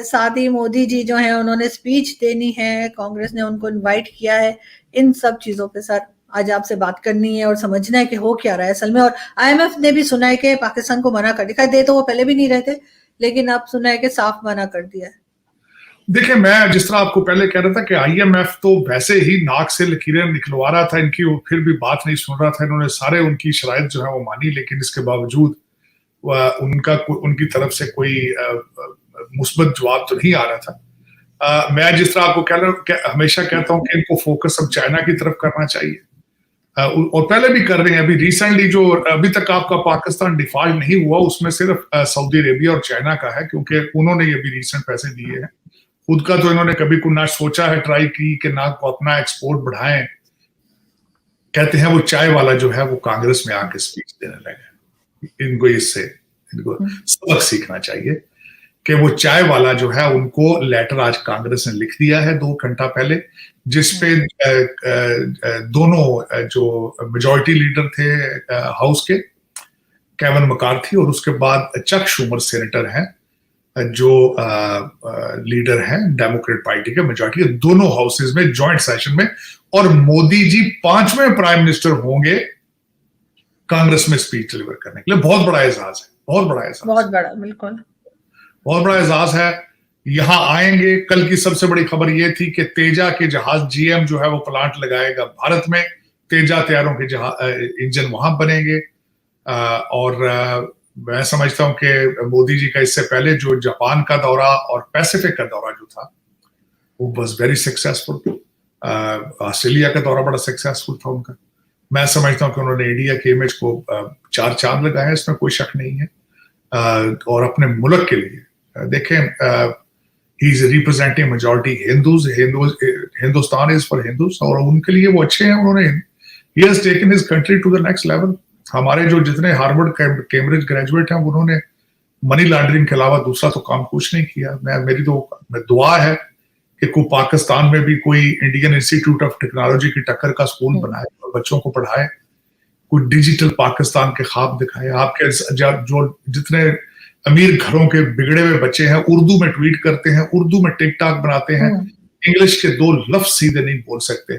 साथ ही मोदी जी जो है उन्होंने स्पीच देनी है, कांग्रेस ने उनको इनवाइट किया है। इन सब चीजों पे सर आज आपसे बात करनी है और समझना है कि हो क्या रहा है असल में। और आईएमएफ ने भी सुना है कि पाकिस्तान को मना कर दिया, दे तो वो पहले भी नहीं रहे थे, लेकिन अब सुना है कि साफ मना कर दिया है। देखिए, मैं जिस तरह आपको पहले कह रहा था कि आईएमएफ तो वैसे ही नाक से लकीरें निकलवा रहा था इनकी, और फिर भी बात नहीं सुन रहा था। इन्होंने सारे उनकी शराइत जो है वो मानी, लेकिन इसके बावजूद उनकी तरफ से कोई मुस्बत जवाब तो नहीं आ रहा था। मैं जिस तरह आपको हमेशा कहता हूं कि इनको फोकस अब चाइना की तरफ करना चाहिए, और पहले भी कर रहे हैं। अभी रिसेंटली जो अभी तक आपका पाकिस्तान डिफॉल्ट नहीं हुआ, उसमें सिर्फ सऊदी अरेबिया और चाइना का है, क्योंकि उन्होंने ये भी रिसेंट पैसे दिए हैं। खुद का तो इन्होंने कभी को ना सोचा है, ट्राई की कि ना को अपना एक्सपोर्ट बढ़ाएं। कहते हैं वो चाय वाला जो है वो कांग्रेस में आके स्पीच देने लगे। इनको सबक सीखना चाहिए कि वो चाय वाला जो है, उनको लेटर आज कांग्रेस ने लिख दिया है 2 घंटा पहले, जिसपे दोनों जो मेजॉरिटी लीडर थे हाउस के, केविन मैकार्थी, और उसके बाद चक शूमर सेनेटर हैं जो लीडर हैं डेमोक्रेट पार्टी के, मेजॉरिटी के, दोनों हाउसेज में जॉइंट सेशन में। और मोदी जी 5वें प्राइम मिनिस्टर होंगे कांग्रेस में स्पीच डिलीवर करने के लिए। बहुत बड़ा एजाज है, बहुत बड़ा एजाज, बहुत बड़ा, बिल्कुल बहुत बड़ा एजाज है। यहां आएंगे। कल की सबसे बड़ी खबर यह थी कि तेजा के जहाज जीएम जो है वो प्लांट लगाएगा भारत में। तेजा तैयारों के इंजन वहां बनेंगे। और मैं समझता हूं कि मोदी जी का इससे पहले जो जापान का दौरा और पैसिफिक का दौरा जो था वो वाज वेरी सक्सेसफुल। ऑस्ट्रेलिया का दौरा बड़ा सक्सेसफुल था उनका। मैं समझता हूं कि उन्होंने इंडिया के इमेज को 4 चांद लगाए हैं, इसमें कोई शक नहीं है। और अपने मुल्क के लिए देखें, he is representing majority Hindustan is for Hindus, और उनके लिए वो अच्छे हैं। उन्होंने he has taken his country to the next level. हमारे जो जितने हार्वर्ड कैम्ब्रिज ग्रेजुएट हैं, उन्होंने मनी लॉन्ड्रिंग के अलावा दूसरा तो काम कुछ नहीं किया। मेरी तो दुआ है कि कोई पाकिस्तान में भी कोई इंडियन इंस्टीट्यूट ऑफ टेक्नोलॉजी की टक्कर का स्कूल बनाए और बच्चों को पढ़ाए, कोई डिजिटल पाकिस्तान के ख्वाब दिखाए। आपके जो जितने अमीर घरों के बिगड़े हुए बच्चे हैं, उर्दू में ट्वीट करते हैं, उर्दू में टिकटॉक बनाते हैं, इंग्लिश के 2 लफ्ज सीधे नहीं बोल सकते।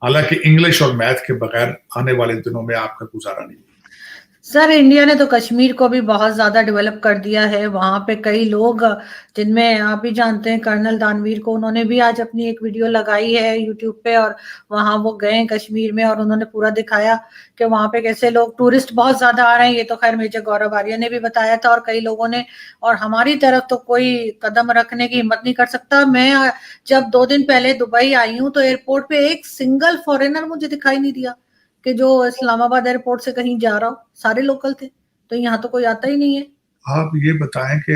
हालांकि इंग्लिश और मैथ के बगैर आने वाले दिनों में आपका गुजारा नहीं। सर इंडिया ने तो कश्मीर को भी बहुत ज्यादा डेवलप कर दिया है। वहां पे कई लोग, जिनमें आप भी जानते हैं कर्नल दानवीर को, उन्होंने भी आज अपनी एक वीडियो लगाई है यूट्यूब पे, और वहां वो गए कश्मीर में और उन्होंने पूरा दिखाया कि वहां पे कैसे लोग, टूरिस्ट बहुत ज्यादा आ रहे हैं। ये तो खैर मेजर गौरव आर्य ने भी बताया था और कई लोगों ने। और हमारी तरफ तो कोई कदम रखने की हिम्मत नहीं कर सकता। मैं जब 2 दिन पहले दुबई आई हूँ तो एयरपोर्ट पे एक सिंगल फॉरेनर मुझे दिखाई नहीं दिया कि जो इस्लामाबाद एयरपोर्ट से कहीं जा रहा हो, सारे लोकल थे। तो यहाँ तो कोई आता ही नहीं है। आप ये बताएं कि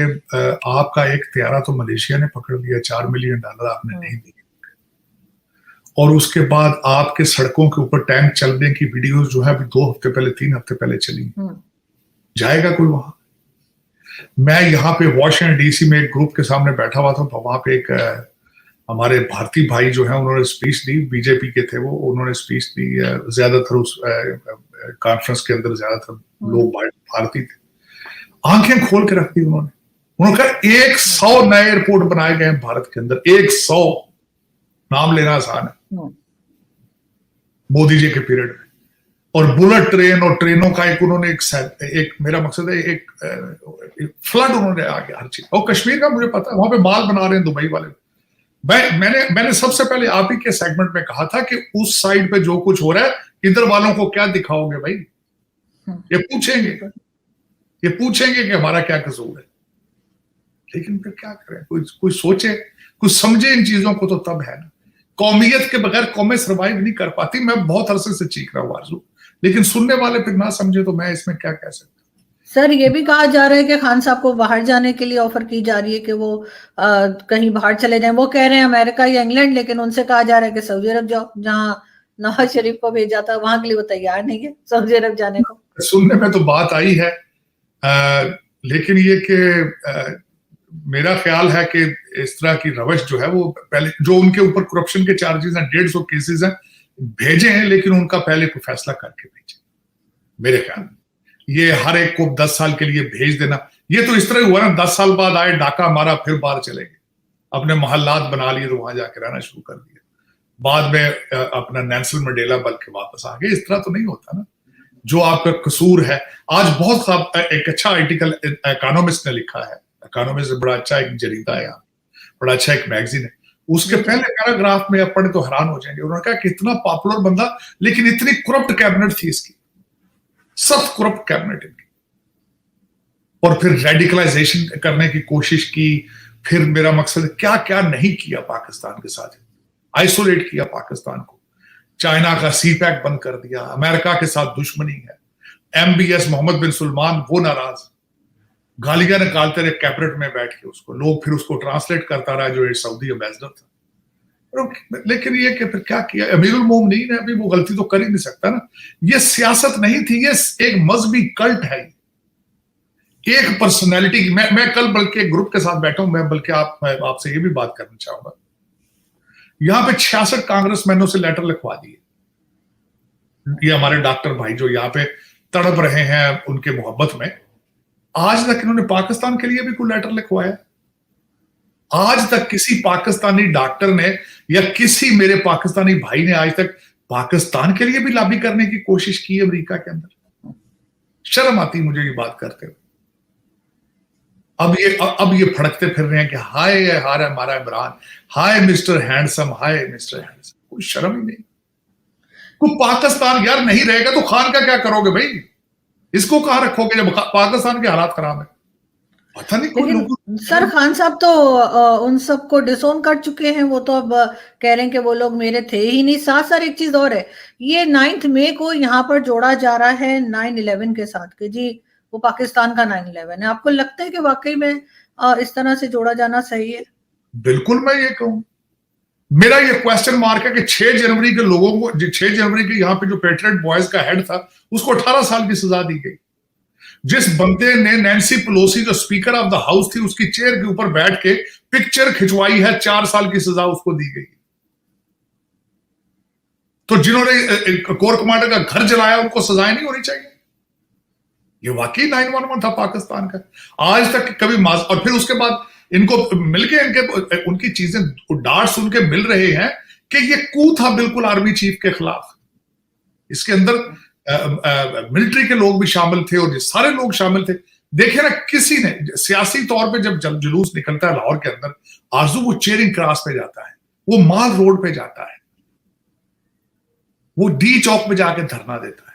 आपका एक त्यारा तो मलेशिया ने पकड़ लिया, $4 मिलियन आपने नहीं दिए, और उसके बाद आपके सड़कों के ऊपर टैंक चलने की वीडियोस जो है अभी 2 हफ्ते पहले 3 हफ्ते पहले चली। जाएगा कोई वहां? मैं यहाँ पे वॉशिंगटन डीसी में एक ग्रुप के सामने बैठा हुआ था, वहां पे एक हमारे भारतीय भाई जो है उन्होंने स्पीच दी, बीजेपी के थे वो, उन्होंने स्पीच दी। ज्यादातर उस कॉन्फ्रेंस के अंदर ज्यादातर लोग भारतीय थे। आंखें खोल के रख दी उन्होंने कहा 100 नए एयरपोर्ट बनाए गए हैं भारत के अंदर। 100 नाम लेना आसान है मोदी जी के पीरियड में। और बुलेट ट्रेन और ट्रेनों का एक मेरा मकसद है एक फ्लड उन्होंने आ गया हर चीज। और कश्मीर का मुझे पता है, वहां पे माल बना रहे हैं दुबई वाले। मैंने सबसे पहले आप ही के सेगमेंट में कहा था कि उस साइड पे जो कुछ हो रहा है, इधर वालों को क्या दिखाओगे भाई? ये पूछेंगे कि हमारा क्या कसूर है। लेकिन फिर क्या करें, कोई सोचे, कुछ समझे इन चीजों को, तो तब है ना। कौमियत के बगैर कौमें सर्वाइव नहीं कर पाती। मैं बहुत अरसे से चीख रहा हूं आरज़ू, लेकिन सुनने वाले फिर ना समझे तो मैं इसमें क्या कह सकता। सर ये भी कहा जा रहा है कि खान साहब को बाहर जाने के लिए ऑफर की जा रही है कि वो कहीं बाहर चले जाएं। वो कह रहे हैं अमेरिका या इंग्लैंड, लेकिन उनसे कहा जा रहा है कि सऊदी अरब जाओ। जहां नवाज शरीफ को भेजा था वहां के लिए वो तैयार नहीं है सऊदी अरब जाने को। सुनने में तो बात आई है, लेकिन ये कि मेरा ख्याल है कि इस तरह की रवश जो है वो पहले, जो उनके ऊपर करप्शन के चार्जेस हैं, 150 केसेस हैं, भेजे हैं, लेकिन उनका पहले कोई फैसला करके भेजे। मेरे ख्याल में ये हर एक को 10 साल के लिए भेज देना, ये तो इस तरह हुआ ना, 10 साल बाद आए, डाका मारा, फिर बाहर चले गए। अपने मोहल्लात बना लिए तो वहां जाके रहना शुरू कर दिया, बाद में अपना नेल्सन मंडेला बन के वापस आ गए। इस तरह तो नहीं होता ना, जो आपका कसूर है। आज बहुत एक अच्छा आर्टिकल इकोनॉमिस्ट ने लिखा है, इकोनॉमिस्ट बड़ा अच्छा एक जरीदा है, बड़ा अच्छा एक मैगजीन है, उसके पहले पैराग्राफ में आप पढ़े तो हैरान हो जाएंगे। उन्होंने कहा कि इतना पॉपुलर बंदा लेकिन इतनी करप्ट कैबिनेट थी इसकी, सख्त करप्ट कैबिनेट इनकी, और फिर रेडिकलाइजेशन करने की कोशिश की। फिर मेरा मकसद क्या क्या नहीं किया पाकिस्तान के साथ, आइसोलेट किया पाकिस्तान को, चाइना का सीपैक बंद कर दिया, अमेरिका के साथ दुश्मनी है, MBS मोहम्मद बिन सुलेमान वो नाराज, गालियां निकालते रहे कैबिनेट में बैठ के उसको, लोग फिर उसको ट्रांसलेट करता रहा जो सऊदी एम्बेसडर था। लेकिन ये कि फिर क्या किया, अमीरुल मोमिनीन ने अभी वो गलती तो कर ही नहीं सकता ना। ये सियासत नहीं थी, ये एक मजहबी कल्ट है, एक पर्सनैलिटी की। मैं कल बल्कि एक ग्रुप के साथ बैठा हूं, मैं बल्कि आपसे ये भी बात करना चाहूंगा। यहां पे 66 कांग्रेसमैनों से लेटर लिखवा दिए, ये हमारे डॉक्टर भाई जो यहाँ पे तड़प रहे हैं उनके मोहब्बत में, आज तक इन्होंने पाकिस्तान के लिए भी कोई लेटर लिखवाया? आज तक किसी पाकिस्तानी डॉक्टर ने या किसी मेरे पाकिस्तानी भाई ने आज तक पाकिस्तान के लिए भी लॉबी करने की कोशिश की अमेरिका के अंदर? शर्म आती मुझे ये बात करते हुए। अब ये फड़कते फिर रहे हैं कि हाय हाय हमारा इमरान, हाय मिस्टर हैंडसम, हाय मिस्टर हैंडसम। कोई शर्म ही नहीं। कोई पाकिस्तान यार नहीं रहेगा तो खान का क्या करोगे भाई? इसको कहां रखोगे जब पाकिस्तान के हालात खराब है? पता नहीं कोई लोग। सर खान साहब तो उन सबको डिसोन कर चुके हैं, वो तो अब कह रहे हैं कि वो लोग मेरे थे ही नहीं। साथ साथ एक चीज और है, ये 9 मई को यहाँ पर जोड़ा जा रहा है 9/11 के साथ के जी, वो पाकिस्तान का 9/11 है। आपको लगता है कि वाकई में इस तरह से जोड़ा जाना सही है? बिल्कुल, मैं ये कहूं, मेरा ये क्वेश्चन मार्क है कि 6 जनवरी के लोगों को, 6 जनवरी के यहाँ पे जो पेट्रियट बॉयज का हेड था उसको 18 साल की सजा दी गई। जिस बंदे ने नैन्सी पेलोसी जो स्पीकर ऑफ द हाउस थी उसकी चेयर के ऊपर बैठ के पिक्चर खिंचवाई है, 4 साल की सजा उसको दी गई। तो जिन्होंने कोर कमांडर का घर जलाया उनको सजाएं नहीं होनी चाहिए? ये वाकई 9/11 था पाकिस्तान का। आज तक कभी और फिर उसके बाद इनको मिलके उनकी चीजें डांट सुन के मिल रहे हैं कि ये कू था बिल्कुल आर्मी चीफ के खिलाफ। इसके अंदर मिलिट्री के लोग भी शामिल थे और सारे लोग शामिल थे। देखिए ना, किसी ने सियासी तौर पे जब जुलूस निकलता है लाहौर के अंदर, आरजू वो चेरिंग क्रॉस पे जाता है, वो माल रोड पे जाता है, वो डी चौक पे जाके धरना देता है।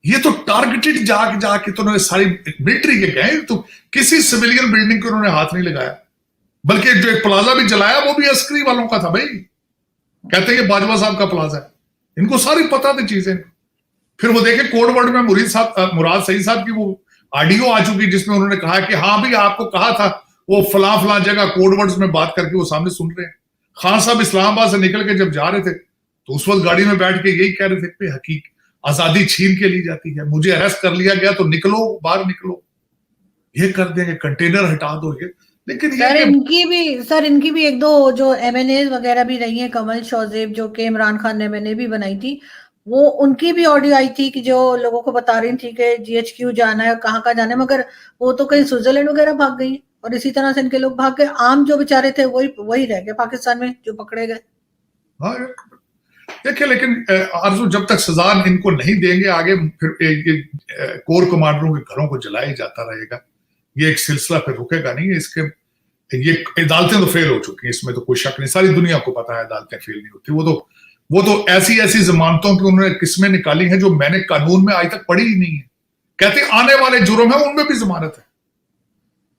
ये तो टारगेटेड जाके तो उन्होंने सारी मिलिट्री के गए, तो किसी सिविलियन बिल्डिंग को उन्होंने हाथ नहीं लगाया, बल्कि जो एक प्लाजा भी जलाया वो भी अस्करी वालों का था भाई। कहते हैं कि बाजवा साहब का प्लाजा है, इनको सारी पता थी चीजें। फिर वो देखे कोड वर्ड में मुराद सईद साहब की वो ऑडियो आ चुकी जिसमें उन्होंने कहा कि हाँ भी आपको कहा था, वो फला जगह कोड वर्ड्स में बात करके वो सामने सुन रहे हैं। खान साहब इस्लामाबाद से निकल के जब जा रहे थे तो उस वक्त गाड़ी में बैठ के यही कह रहे थे कि हकीक आजादी छीन के ली जाती है, मुझे अरेस्ट कर लिया गया तो निकलो, बाहर निकलो, ये कर देंगे, कंटेनर हटा दो। ये लेकिन सर इनकी भी एक दो जो MNA वगैरह भी रही हैं, कमल शौजेब जो कि इमरान खान ने MNA भी बनाई थी, वो उनकी भी ऑडियो आई थी कि जो लोगों को बता रही थी कि GHQ जाना है, कहाँ जाना है, मगर वो तो कहीं स्विट्जरलैंड वगैरह भाग गई और इसी तरह से इनके लोग भाग गए। आम जो बेचारे थे वही रह गए पाकिस्तान में जो पकड़े गए। हाँ देखिए, लेकिन आरजू जब तक सजा इनको नहीं देंगे आगे फिर ये कोर कमांडरों के घरों को जलाया जाता रहेगा। ये एक सिलसिला फिर रुकेगा नहीं। इसके ये अदालतें तो फेल हो चुकी हैं, इसमें तो कोई शक नहीं, सारी दुनिया को पता है अदालतें फेल नहीं होती। वो तो ऐसी जमानतों की उन्होंने किस्में निकाली हैं जो मैंने कानून में आज तक पढ़ी ही नहीं है। कहते आने वाले जुर्म है उनमें भी जमानत है।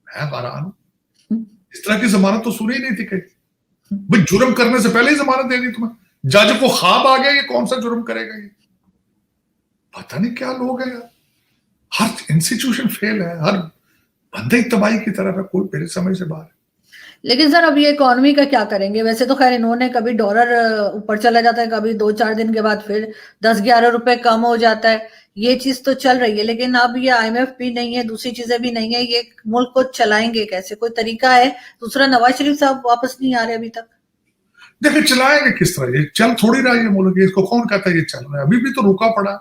मैं हैरान हूं, इस तरह की जमानत तो सुनी ही नहीं थी कहीं। भाई जुर्म करने से पहले ही जमानत दे दी तुम्हें, जज को ख्वाब आ गया ये कौन सा जुर्म करेगा, ये पता नहीं क्या लोग हैं। हर इंस्टीट्यूशन फेल है, हर बंदे तबाही की तरफ है, कोई मेरे समझ से बाहर है। लेकिन सर अब ये इकोनॉमी का क्या करेंगे? वैसे तो खैर इन्होंने कभी डॉलर ऊपर चला जाता है, कभी 2-4 दिन के बाद फिर 10-11 रुपए कम हो जाता है, ये चीज तो चल रही है। लेकिन अब ये IMF भी नहीं है, दूसरी चीजें भी नहीं है, ये मुल्क को चलाएंगे कैसे? कोई तरीका है? दूसरा, नवाज शरीफ साहब वापस नहीं आ रहे अभी तक। देखिए चलाएंगे किस तरह, ये चल थोड़ी रहा है मुल्क, इसको कौन कहता है ये चल रहा है? अभी भी तो रुका पड़ा।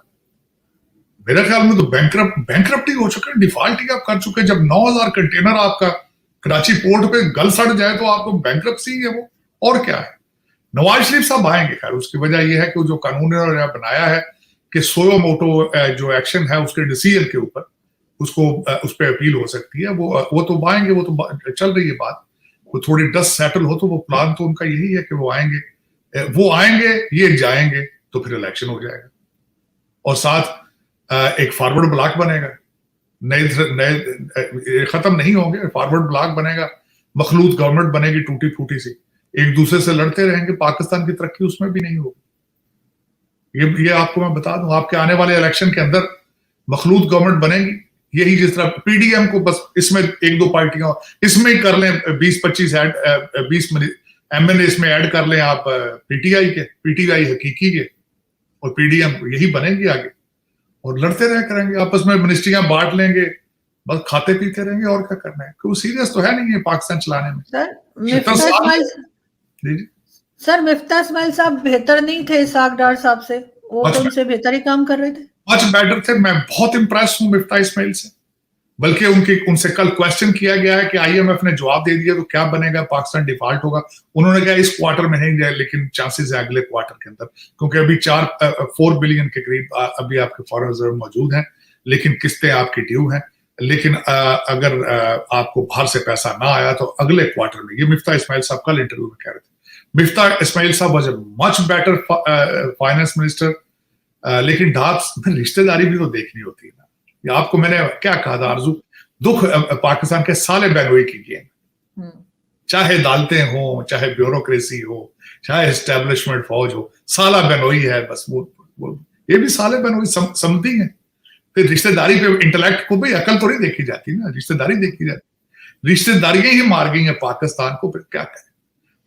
मेरे ख्याल में तो बैंकरप्ट ही हो चुके हैं, डिफॉल्ट ही आप कर चुके हैं। जब 9,000 कंटेनर आपका कराची पोर्ट पे गल सड़ जाए तो आपको बैंक्रप्सी है वो, और क्या है। नवाज शरीफ साहब आएंगे, खैर उसकी वजह यह है कि जो कानून ने बनाया है कि सोयो मोटो जो एक्शन है उसके डिसीजन के ऊपर उसको उस पर अपील हो सकती है, वो तो आएंगे, वो तो चल रही है बात। वो थोड़ी डस्ट सेटल हो तो वो प्लान तो उनका यही है कि वो आएंगे, ये जाएंगे तो फिर इलेक्शन हो जाएगा, और साथ एक फॉरवर्ड ब्लॉक बनेगा, नए खत्म नहीं होंगे, फॉरवर्ड ब्लॉक बनेगा, मखलूत गवर्नमेंट बनेगी टूटी फूटी सी, एक दूसरे से लड़ते रहेंगे, पाकिस्तान की तरक्की उसमें भी नहीं होगी। ये आपको मैं बता दूं, आपके आने वाले इलेक्शन के अंदर मखलूत गवर्नमेंट बनेगी, यही जिस तरह पीडीएम को बस इसमें एक दो पार्टियां इसमें ही कर लें, 20-25 20 एमएनए इसमें ऐड कर लें आप पीटीआई हकीकी के, और पीडीएम यही बनेगी आगे, और लड़ते रह करेंगे आपस में, मिनिस्ट्रियां बांट लेंगे, बस खाते पीते रहेंगे, और क्या करना है। कोई सीरियस तो है नहीं है पाकिस्तान चलाने में। सर मिफ्ता इस्माइल साहब बेहतर नहीं थे इसाक डार साहब से? वो तो उनसे बेहतर ही काम कर रहे थे, मच बेटर थे। मैं बहुत इंप्रेस हूं मिफ्ता इस्माइल से, बल्कि उनसे कल क्वेश्चन किया गया है कि आईएमएफ ने जवाब दे दिया तो क्या बनेगा, पाकिस्तान डिफॉल्ट होगा। उन्होंने कहा इस क्वार्टर में नहीं जाए, लेकिन चांसेस है अगले क्वार्टर के अंदर, क्योंकि अभी 4 बिलियन के करीब अभी आपके फॉरेन रिजर्व मौजूद हैं, लेकिन किस्तें आपकी ड्यू हैं। लेकिन अगर आपको बाहर से पैसा ना आया तो अगले क्वार्टर में, ये मिफ्ता इस्माइल साहब कल इंटरव्यू में कह रहे थे, मिफ्ता इस्माइल साहब was a much better finance minister. लेकिन रिश्तेदारी भी तो देखनी होती है ना। या आपको मैंने क्या कहा था आरजू, दुख पाकिस्तान के साले बहनोई की गेम, चाहे अदालतें हो, चाहे ब्यूरोक्रेसी हो, चाहे एस्टेब्लिशमेंट फौज हो, साला बहनोई है बस। वो ये भी साले बहनोई समझती है। फिर रिश्तेदारी पे इंटेलेक्ट को भी अकल तो नहीं देखी जाती ना, रिश्तेदारी देखी जाती। रिश्तेदारियां ही मार गई हैं पाकिस्तान को, फिर क्या करें।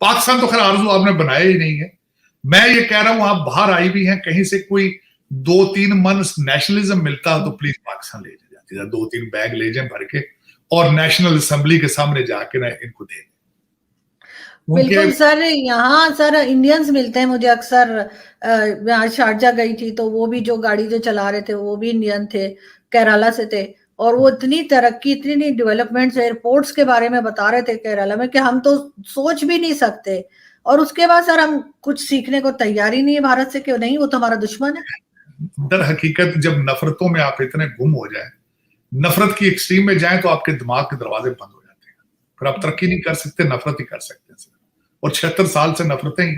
पाकिस्तान तो खैर आरजू आपने बनाया ही नहीं है। मैं ये कह रहा हूं आप बाहर आई भी हैं, कहीं से कोई 2-3 मन नेशनलिज्म मिलता तो प्लीज पाकिस्तान ले जाती है, 2-3 बैग ले जाए भर के, और नेशनल असेंबली के सामने जाके ना इनको दे। बिल्कुल सर, यहाँ सर इंडियंस मिलते हैं मुझे अक्सर। मैं शारजा गई थी तो वो भी जो गाड़ी जो चला रहे थे वो भी इंडियन थे, केरला से थे, और वो इतनी तरक्की, इतनी डेवलपमेंट्स, एयरपोर्ट्स के बारे में बता रहे थे केरला में कि हम तो सोच भी नहीं सकते। और उसके बाद सर हम कुछ सीखने को तैयार ही नहीं है भारत से, क्यों नहीं, वो तो हमारा दुश्मन है। दर हकीकत जब नफरतों में आप इतने गुम हो जाए, नफरत की एक्सट्रीम में जाए, तो आपके दिमाग के दरवाजे बंद हो जाते हैं, फिर आप तरक्की नहीं कर सकते, नफरत ही कर सकते हैं। और 76 साल से नफरतें ही,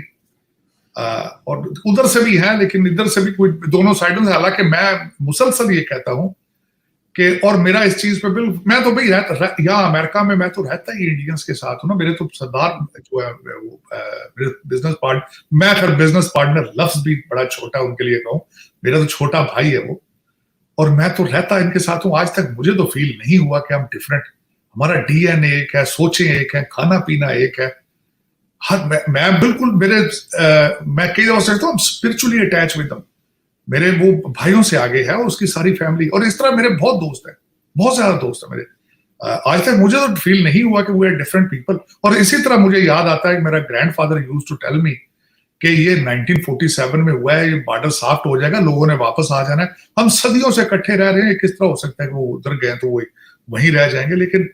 और उधर से भी हैं लेकिन इधर से भी कोई, दोनों साइडों से। हालांकि मैं मुसलसल ये कहता हूं कि, और मेरा इस चीज पे बिल्कुल, मैं तो भाई यहाँ अमेरिका में मैं तो रहता ही इंडियंस के साथ हूँ ना। मेरे तो सरदार जो है वो बिजनेस पार्टनर, मैं फिर बिजनेस पार्टनर लफ्ज भी बड़ा छोटा उनके लिए कहूँ, मेरा तो छोटा भाई है वो, और मैं तो रहता इनके साथ हूँ। आज तक मुझे तो फील नहीं हुआ कि हम डिफरेंट, हमारा डीएनए एक है, सोचें एक है, खाना पीना एक है। मैं बिल्कुल मैं कई दफा सोचता हूँ स्पिरिचुअली अटैच विद देम, मेरे वो भाइयों से आगे है, उसकी सारी फैमिली, और इस तरह मेरे बहुत दोस्त हैं, बहुत ज्यादा दोस्त हैं मेरे। आज तक मुझे तो फील नहीं हुआ कि वी आर डिफरेंट पीपल। और इसी तरह मुझे याद आता है कि मेरा grandfather used to tell me कि ये 1947 में हुआ है, ये बॉर्डर सॉफ्ट हो जाएगा, लोगों ने वापस आ जाना है, हम सदियों से इकट्ठे रह रहे हैं, किस तरह हो सकता है कि वो उधर गए तो वो वहीं रह जाएंगे। लेकिन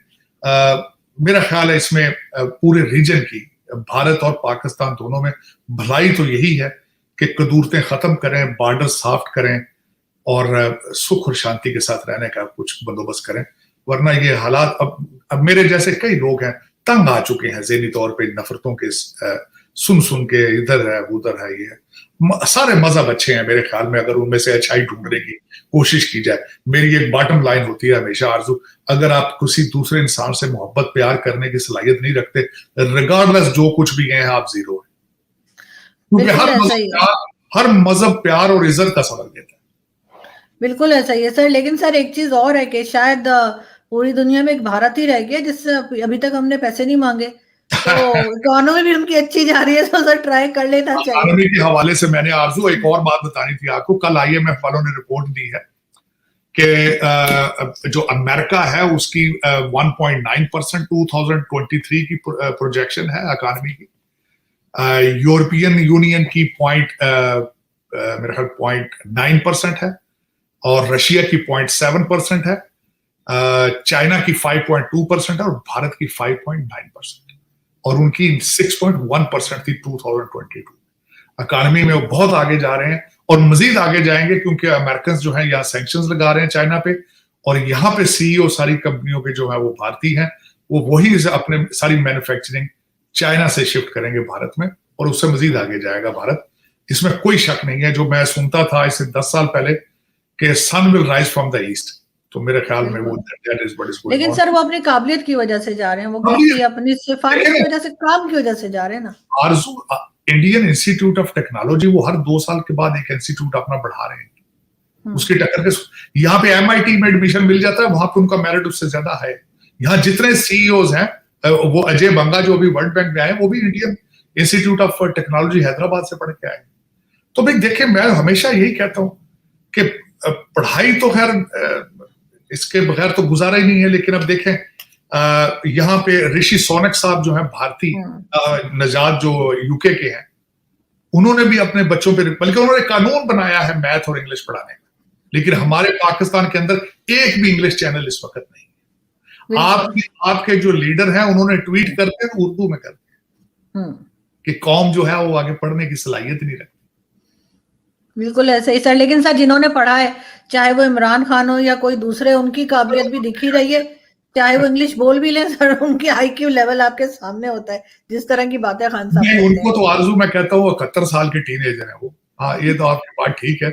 मेरा ख्याल है इसमें पूरे रीजन की, भारत और पाकिस्तान दोनों में भलाई तो यही है कि कदूरतें खत्म करें, बॉर्डर सॉफ्ट करें, और सुख और शांति के साथ रहने का कुछ बंदोबस्त करें। वरना ये हालात, अब मेरे जैसे कई लोग हैं तंग आ चुके हैं ज़हनी तौर पे नफरतों के, सुन के इधर है उधर है। ये सारे मजहब अच्छे हैं मेरे ख्याल में, अगर उनमें से अच्छाई ढूंढने की कोशिश की जाए। मेरी एक बॉटम लाइन होती है हमेशा आरजू, अगर आप किसी दूसरे इंसान से मोहब्बत प्यार करने की सलाहियत नहीं रखते, रिगार्डलेस जो कुछ भी हैं आप जीरो है। क्योंकि हर मजहब प्यार और इज्जत का सबक देता है। बिल्कुल ऐसा ही है सर। लेकिन सर एक चीज और है कि शायद पूरी दुनिया में एक भारत ही रह गया जिससे अभी तक हमने पैसे नहीं मांगे, तो इकोनॉमी भी उनकी अच्छी जा रही है, तो सर ट्राई कर लेना चाहिए। इकोनॉमी के हवाले से मैंने आरजू एक और बात बतानी थी आपको। कल आईएमएफ वालों ने रिपोर्ट दी है कि जो अमेरिका है उसकी 1.9% 2023 की प्रोजेक्शन है इकोनॉमी की, यूरोपियन यूनियन की मेरा ख्याल 0.9% है, और रशिया की 0.7% है, चाइना की 5.2% है और भारत की 5.9%, और उनकी 6.1% थी 2022। इकॉनमी में वो बहुत आगे जा रहे हैं और मजीद आगे जाएंगे, क्योंकि अमेरिकन जो है यहाँ सैंक्शंस लगा रहे हैं चाइना पे, और यहाँ पे सीईओ सारी कंपनियों के जो है वो भारतीय हैं, वो वही अपने सारी मैन्युफैक्चरिंग चाइना से शिफ्ट करेंगे भारत में, और उससे मजीद आगे जाएगा भारत। इसमें कोई शक नहीं है। जो मैं सुनता था इससे 10 साल पहले कि sun will rise from the east, तो मेरे ख्याल में वो that is what is going on. लेकिन सर वो अपनी काबिलियत की वजह से जा रहे हैं, वो किसी अपनी सिफारिश की वजह से, काम की वजह से जा रहे हैं ना। आरजू इंडियन इंस्टीट्यूट ऑफ टेक्नोलॉजी वो हर 2 साल के बाद एक इंस्टीट्यूट अपना बढ़ा रहे हैं, उसकी टक्कर के यहाँ पे MIT में एडमिशन मिल जाता है, वहां पे उनका मेरिट उससे ज्यादा है। यहाँ जितने सीईओज हैं, वो अजय बंगा जो अभी वर्ल्ड बैंक में आए, वो भी Indian institute of technology Hyderabad से पढ़ के आए। तो भाई देखिए, मैं हमेशा यही कहता हूं कि पढ़ाई तो खैर इसके बगैर तो गुजारा ही नहीं है, लेकिन अब देखें यहाँ पे ऋषि सोनक साहब जो है भारतीय नजात जो यूके के हैं, उन्होंने भी अपने बच्चों पे, बल्कि उन्होंने कानून बनाया है मैथ और इंग्लिश पढ़ाने का, लेकिन हमारे पाकिस्तान के अंदर एक भी इंग्लिश चैनल इस वक्त नहीं है। आपके जो लीडर हैं उन्होंने ट्वीट करते हैं उर्दू में करते हैं कि कौम जो है वो आगे पढ़ने की सलाहियत नहीं रखती। बिल्कुल ऐसे ही सर, लेकिन सर जिन्होंने पढ़ा है, चाहे वो इमरान खान हो या कोई दूसरे, उनकी काबिलियत भी दिखी रही है, चाहे वो इंग्लिश बोल भी ले सर, उनकी IQ लेवल आपके सामने होता है, जिस तरह की बातें खान साहब नहीं, उनको तो आरजू मैं कहता हूँ 71 साल के टीनेजर है वो। हाँ, ये तो आपकी बात ठीक है।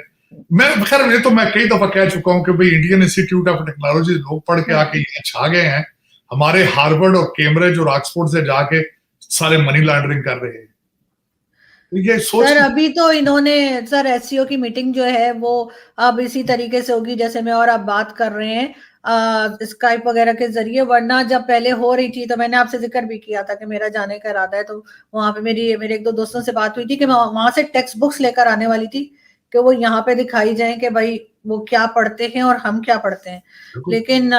खैर ये तो मैं कई दफा कह चुका हूँ कि भाई इंडियन इंस्टीट्यूट ऑफ टेक्नोलॉजी लोग पढ़ के आके यहाँ छा गए हैं, हमारे हार्वर्ड और कैम्ब्रिज और ऑक्सफोर्ड से जाके सारे मनी लॉन्ड्रिंग कर रहे हैं। ये सोच सर अभी तो इन्होंने सर SEO की मीटिंग जो है वो अब इसी तरीके से होगी जैसे मैं और आप बात कर रहे हैं स्काइप वगैरह के जरिए, वरना जब पहले हो रही थी तो मैंने आपसे जिक्र भी किया था कि मेरा जाने का इरादा है, तो वहां पे मेरे 1-2 दोस्तों से बात हुई थी कि मैं वहां से टेक्स्ट बुक्स लेकर आने वाली थी कि वो यहाँ पे दिखाई जाए कि भाई वो क्या पढ़ते हैं और हम क्या पढ़ते हैं, लेकिन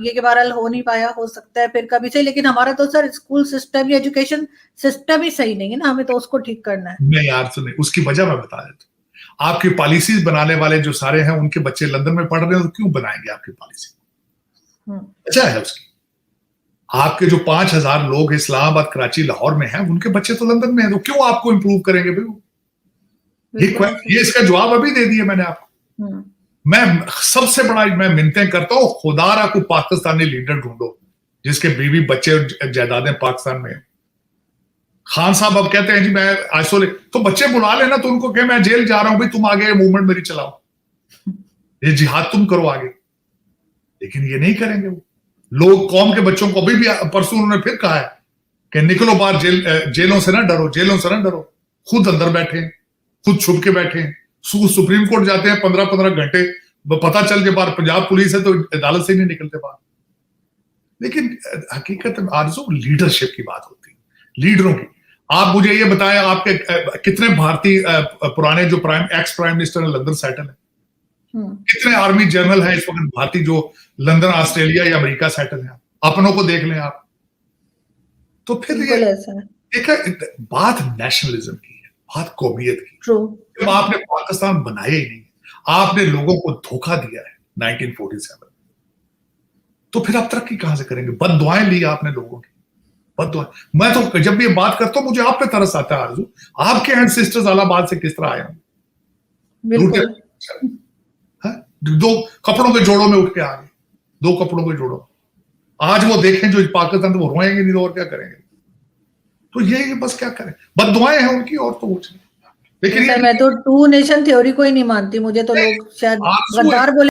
ये के बहरहाल हो नहीं पाया। हो सकता है फिर कभी से, लेकिन हमारा तो सर स्कूल सिस्टम या एजुकेशन सिस्टम ही सही नहीं है ना, हमें तो उसको ठीक करना है। नहीं यार सुनिए, उसकी वजह मैं बता देता हूँ। आपकी पॉलिसीज बनाने वाले जो सारे हैं उनके बच्चे लंदन में पढ़ रहे हैं, तो क्यों बनाएंगे आपकी पॉलिसी? अच्छा है उसकी। आपके जो 5000 लोग इस्लामाबाद, कराची, लाहौर में हैं, उनके बच्चे तो लंदन में हैं, तो क्यों आपको इंप्रूव करेंगे भाई? ये इसका जवाब अभी दे दिया मैंने आपको। मैं सबसे बड़ा मैं मिन्नतें करता हूं, खुदारा को पाकिस्तानी लीडर ढूंढो जिसके बीवी बच्चे और जायदादें पाकिस्तान में। खान साहब अब कहते हैं जी मैं आइसोलेट, तो बच्चे बुला लेना, तो उनको कहे मैं जेल जा रहा हूं भाई, तुम आगे मूवमेंट मेरी चलाओ, ये जिहाद तुम करो आगे। लेकिन ये नहीं करेंगे वो लोग। कौम के बच्चों को अभी भी परसों उन्होंने फिर कहा है कि निकलो बाहर, जेलों से ना डरो, जेलों से ना डरो। खुद अंदर बैठे, खुद छुप के बैठे, सुप्रीम कोर्ट जाते हैं 15-15 घंटे, पता चल के बाहर पंजाब पुलिस है तो अदालत से नहीं निकलते बाहर। लेकिन हकीकत में आरज़ू लीडरशिप की बात होती है, लीडरों की। आप मुझे ये बताएं, आपके कितने भारतीय पुराने जो ex prime minister London settle है? कितने आर्मी जनरल हैं इस वक्त भारतीय जो लंदन, ऑस्ट्रेलिया या अमेरिका सेटल हैं? अपनों को देख लें आप। तो फिर ये बात नेशनलिज्म की है, बात कौमियत की। जब आपने पाकिस्तान बनाया ही नहीं, आपने लोगों को धोखा दिया है 1947, तो फिर आप तरक्की कहां से करेंगे? बददुआएं ली आपने लोगों की, बददुआएं। मैं तो जब ये बात करता हूं मुझे आप पे तरस आता है आरज़ू, आपके एंसेस्टर्स इलाहाबाद से किस तरह आए हैं? 2 कपड़ों के जोड़ों में उठ के आ गए, 2 कपड़ों के जोड़ों। आज वो देखें जो पाकिस्तान, तो वो रोएंगे नहीं, तो और क्या करेंगे? तो ये बस क्या करें, बददुआएं हैं उनकी, और तो कुछ नहीं। लेकिन मैं तो 2 नेशन थ्योरी को ही नहीं मानती, मुझे तो लोग शायद गद्दार बोले